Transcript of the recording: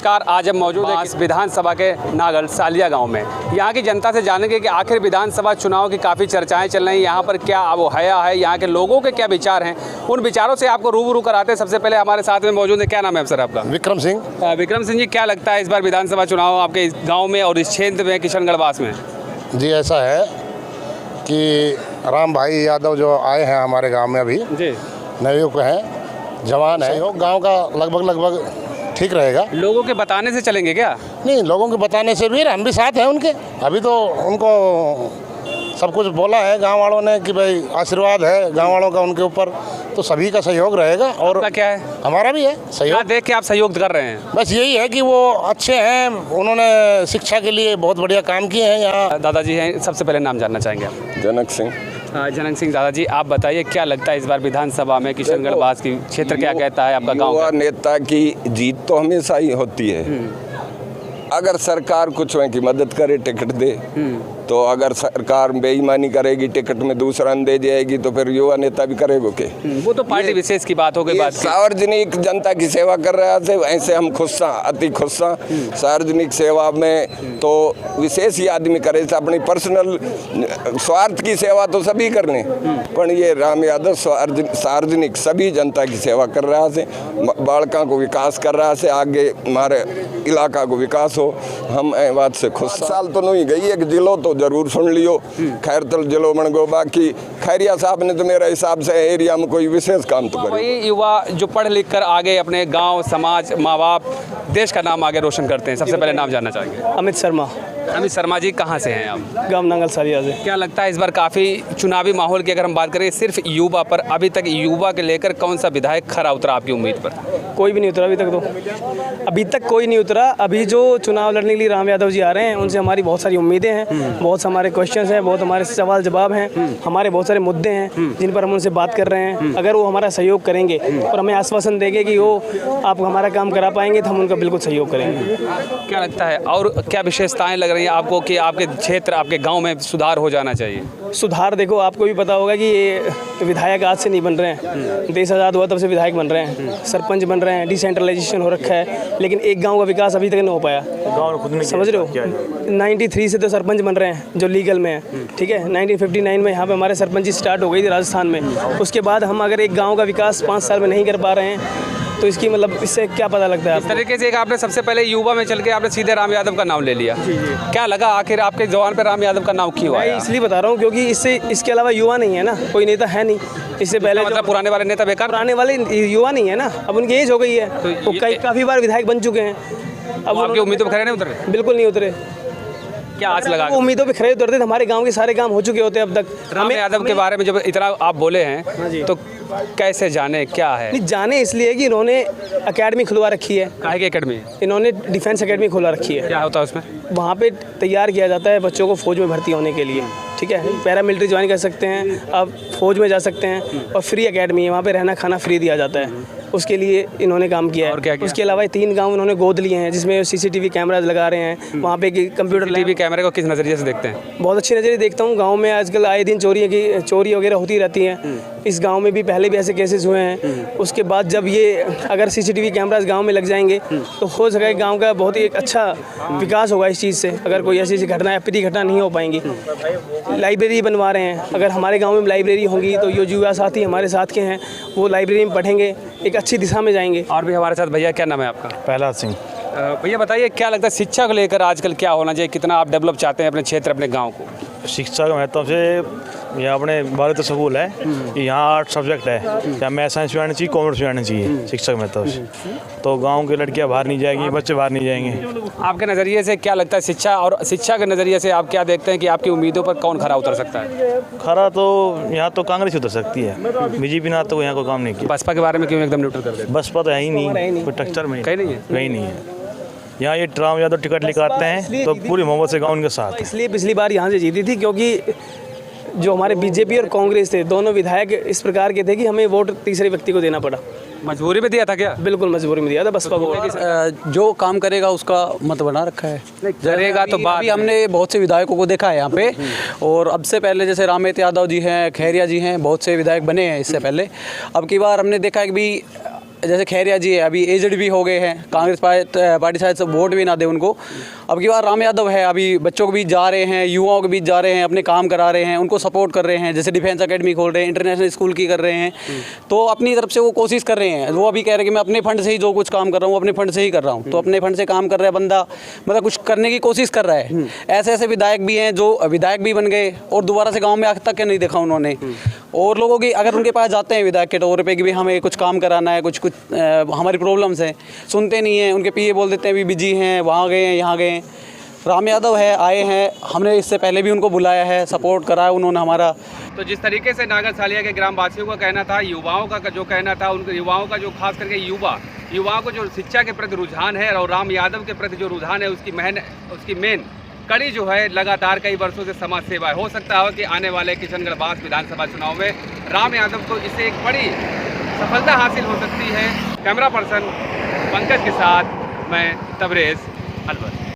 नमस्कार, आज हम मौजूद हैं विधानसभा के नागल सालिया गांव में। यहाँ की जनता से जानेंगे कि आखिर विधानसभा चुनाव की काफ़ी चर्चाएं चल रही हैं, यहाँ पर क्या वो हया है, यहाँ के लोगों के क्या विचार हैं, उन विचारों से आपको रूबरू कराते हैं। सबसे पहले हमारे साथ में मौजूद है, क्या नाम है सर आपका? विक्रम सिंह। विक्रम सिंह जी, क्या लगता है इस बार विधानसभा चुनाव आपके गाँव में और इस क्षेत्र में किशनगढ़वास में? जी, ऐसा है कि राम भाई यादव जो आए हैं हमारे गांव में, अभी जी नवयुवक हैं, जवान है, गांव का लगभग ठीक रहेगा। लोगों के बताने से चलेंगे क्या? नहीं, लोगों के बताने से भी, हम भी साथ हैं उनके। अभी तो उनको सब कुछ बोला है गांव वालों ने कि भाई आशीर्वाद है गांव वालों का उनके ऊपर, तो सभी का सहयोग रहेगा। और क्या है? हमारा भी है सहयोग। देख के आप सहयोग कर रहे हैं? बस यही है कि वो अच्छे हैं, उन्होंने शिक्षा के लिए बहुत बढ़िया काम किए हैं यहाँ। दादाजी हैं, सबसे पहले नाम जानना चाहेंगे आप? जनक सिंह। जनक सिंह, दादाजी आप बताइए क्या लगता है इस बार विधानसभा में किशनगढ़वास की क्षेत्र क्या कहता है आपका गांव? युवा नेता की जीत तो हमेशा ही होती है। अगर सरकार कुछ की मदद करे, टिकट दे, तो अगर सरकार बेईमानी करेगी, टिकट में दूसरा दे जाएगी, तो फिर युवा नेता भी करेगा के? वो तो पार्टी विशेष की बात हो गई। बात सार्वजनिक जनता की सेवा कर रहा थे, ऐसे हम खुश हाँ, अति खुश हाँ। सार्वजनिक सेवा में तो विशेष ही आदमी करे, अपनी पर्सनल स्वार्थ की सेवा तो सभी करने, पर ये राम यादव सार्वजनिक सभी जनता की सेवा कर रहा है, बालका को विकास कर रहा है, आगे हमारे इलाका को विकास हो। हम ए बात से खुश। साल तो नहीं गई, एक जिलो तो जरूर सुन लियो, खैरतल जिलो बन गो। बाकी खैरिया साहब ने तो मेरे हिसाब से एरिया में कोई विशेष काम तो करे। वही युवा जो पढ़ लिख कर आगे अपने गांव, समाज, माँ बाप, देश का नाम आगे रोशन करते हैं। सबसे पहले नाम जानना चाहेंगे? अमित शर्मा। अमित शर्मा जी, कहाँ से हैं आप? गाँव नांगल सालिया से। क्या लगता है इस बार काफ़ी चुनावी माहौल की अगर हम बात करें सिर्फ युवा पर, अभी तक युवा के लेकर कौन सा विधायक खरा उतरा आपकी उम्मीद पर? कोई भी नहीं उतरा अभी तक कोई नहीं उतरा। अभी जो चुनाव लड़ने के लिए राम यादव जी आ रहे हैं, उनसे हमारी बहुत सारी उम्मीदें हैं, बहुत से हमारे क्वेश्चंस हैं, बहुत हमारे सवाल जवाब हैं, हमारे बहुत सारे मुद्दे हैं जिन पर हम उनसे बात कर रहे हैं। अगर वो हमारा सहयोग करेंगे और हमें आश्वासन देंगे कि वो आप हमारा काम करा पाएंगे, तो हम उनका बिल्कुल सहयोग करेंगे। क्या लगता है और क्या विशेषताएँ लग रही हैं आपको कि आपके क्षेत्र, आपके गाँव में सुधार हो जाना चाहिए? सुधार देखो, आपको भी पता होगा कि ये विधायक आज से नहीं बन रहे हैं, देश आज़ाद हुआ तब से विधायक बन रहे हैं, सरपंच बन रहे हैं, डिसेंट्रलाइजेशन हो रखा है, लेकिन एक गांव का विकास अभी तक नहीं हो पाया। समझ रहे हो? 93 से तो सरपंच बन रहे हैं जो लीगल में है, ठीक है। 1959 में यहाँ पे हमारे सरपंची स्टार्ट हो गई थी राजस्थान में। उसके बाद हम अगर एक गाँव का विकास 5 साल में नहीं कर पा रहे हैं, तो इसकी मतलब इससे क्या पता लगता है? इस तरीके से एक आपने सबसे पहले युवा में चल के आपने सीधे राम यादव का नाम ले लिया। जी। क्या लगा आखिर आपके जवान पे राम यादव का नाम क्यों आया? इसलिए बता रहा हूँ क्योंकि इसके अलावा युवा नहीं है ना, कोई नेता है नहीं। इससे पहले मतलब पुराने वाले नेता बेकार, पुराने वाले युवा नहीं है ना, अब उनकी एज हो गई है, तो काफ़ी बार विधायक बन चुके हैं। अब आपकी उम्मीदों पर खरे नहीं उतरे? बिल्कुल नहीं उतरे। क्या आज लगा? उम्मीदों पे खरे उतरते थे, हमारे गांव के सारे काम हो चुके होते अब तक। राम यादव के बारे में जब इतना आप बोले हैं, तो कैसे जाने क्या है? नहीं जाने इसलिए कि इन्होंने एकेडमी खुलवा रखी है। काहे की एकेडमी? इन्होंने डिफेंस एकेडमी खुलवा रखी है। क्या होता है उसमें? वहाँ पे तैयार किया जाता है बच्चों को फौज में भर्ती होने के लिए, ठीक है। पैरामिलिट्री ज्वाइन कर सकते हैं, अब फौज में जा सकते हैं, और फ्री एकेडमी है, वहाँ पे रहना खाना फ्री दिया जाता है। उसके लिए इन्होंने काम किया है। और क्या किया? उसके अलावा 3 गांव इन्होंने गोद लिए हैं, जिसमें सीसीटीवी कैमराज लगा रहे हैं। वहाँ पे कंप्यूटर टीवी कैमरे को किस नज़रिए से देखते हैं? बहुत अच्छी नज़रिए देखता हूँ। गांव में आजकल आए दिन चोरी वगैरह होती रहती हैं। इस गांव में भी पहले भी ऐसे केसेस हुए हैं। उसके बाद जब ये अगर सीसीटीवी कैमराज गांव में लग जाएंगे, तो हो सकेगा गांव का बहुत ही एक अच्छा विकास होगा इस चीज़ से। अगर कोई ऐसी घटना, अप्रिय घटना नहीं हो पाएंगी। लाइब्रेरी बनवा रहे हैं, अगर हमारे गाँव में लाइब्रेरी होंगी तो ये युवा साथी हमारे साथ के हैं, वो लाइब्रेरी में पढ़ेंगे, एक अच्छी दिशा में जाएंगे। और भी हमारे साथ भैया, क्या नाम है आपका? प्रहलाद सिंह। भैया बताइए क्या लगता है शिक्षा को लेकर आजकल क्या होना चाहिए, कितना आप डेवलप चाहते हैं अपने क्षेत्र, अपने गांव को? शिक्षा के महत्व से यहाँ अपने भारत स्कूल है, यहाँ 8 सब्जेक्ट है, यहाँ मैथ साइंस भी आना चाहिए, कॉमर्स भी आना चाहिए शिक्षा के महत्व से। तो गांव की लड़कियाँ बाहर नहीं जाएंगी, बच्चे बाहर नहीं जाएंगे। आपके नज़रिए से क्या लगता है शिक्षा, और शिक्षा के नज़रिए से आप क्या देखते हैं कि आपकी उम्मीदों पर कौन खरा उतर सकता है? खरा तो यहाँ तो कांग्रेस उतर सकती है, बीजेपी ने तो यहाँ कोई काम नहीं किया। बसपा के बारे में क्यों एकदम न्यूट्रल कर देते? बसपा तो है ही नहीं, कोई टक्कर में कहीं नहीं है। कहीं नहीं है। यहाँ ये राम यादव टिकट लेकर आते हैं तो पूरी मोहब्बत से गाँव उनके साथ। इसलिए पिछली बार यहाँ से जीती थी क्योंकि जो हमारे बीजेपी और कांग्रेस थे, दोनों विधायक इस प्रकार के थे कि हमें वोट तीसरे व्यक्ति को देना पड़ा। मजबूरी में दिया था क्या? बिल्कुल मजबूरी में दिया था बसपा को। जो काम करेगा उसका मत बना रखा है, करेगा तो बात। अभी हमने बहुत से विधायकों को देखा है यहाँ पे, और अब से पहले जैसे रामेत यादव जी हैं, खैरिया जी हैं, बहुत से विधायक बने हैं इससे पहले। अब की बार हमने देखा है कि भी जैसे खैरिया जी है, अभी एजेड भी हो गए हैं, कांग्रेस पार्टी शायद सब वोट भी ना दे उनको। अब की बार राम यादव है, अभी बच्चों के बीच जा रहे हैं, युवाओं के बीच जा रहे हैं, अपने काम करा रहे हैं, उनको सपोर्ट कर रहे हैं, जैसे डिफेंस एकेडमी खोल रहे हैं, इंटरनेशनल स्कूल की कर रहे हैं, तो अपनी तरफ से वो कोशिश कर रहे हैं। वो अभी कह रहे हैं कि मैं अपने फंड से ही जो कुछ काम कर रहा हूँ अपने फंड से ही कर रहा हूँ, तो अपने फंड से काम कर रहा है बंदा, मतलब कुछ करने की कोशिश कर रहा है। ऐसे ऐसे विधायक भी हैं जो विधायक भी बन गए और दोबारा से गाँव में आज तक नहीं देखा उन्होंने। और लोगों की अगर उनके पास जाते हैं विधायक के तौर पे कि भाई हमें कुछ काम कराना है, कुछ हमारी प्रॉब्लम्स हैं, सुनते नहीं हैं। उनके पीए बोल देते हैं भी बिजी हैं, वहाँ गए हैं, यहाँ गए हैं। राम यादव है, आए हैं, हमने इससे पहले भी उनको बुलाया है, सपोर्ट करा है उन्होंने हमारा। तो जिस तरीके से नागर सालिया के ग्राम वासियों का कहना था, युवाओं का जो कहना था, उनके युवाओं का जो खास करके युवाओं को जो शिक्षा के प्रति रुझान है और राम यादव के प्रति जो रुझान है उसकी मेन कड़ी जो है लगातार कई वर्षों से समाज सेवा है। हो सकता है कि आने वाले किशनगढ़ बास विधानसभा चुनाव में राम यादव को इससे एक बड़ी सफलता हासिल हो सकती है। कैमरा पर्सन पंकज के साथ मैं तबरेज़ अलवर।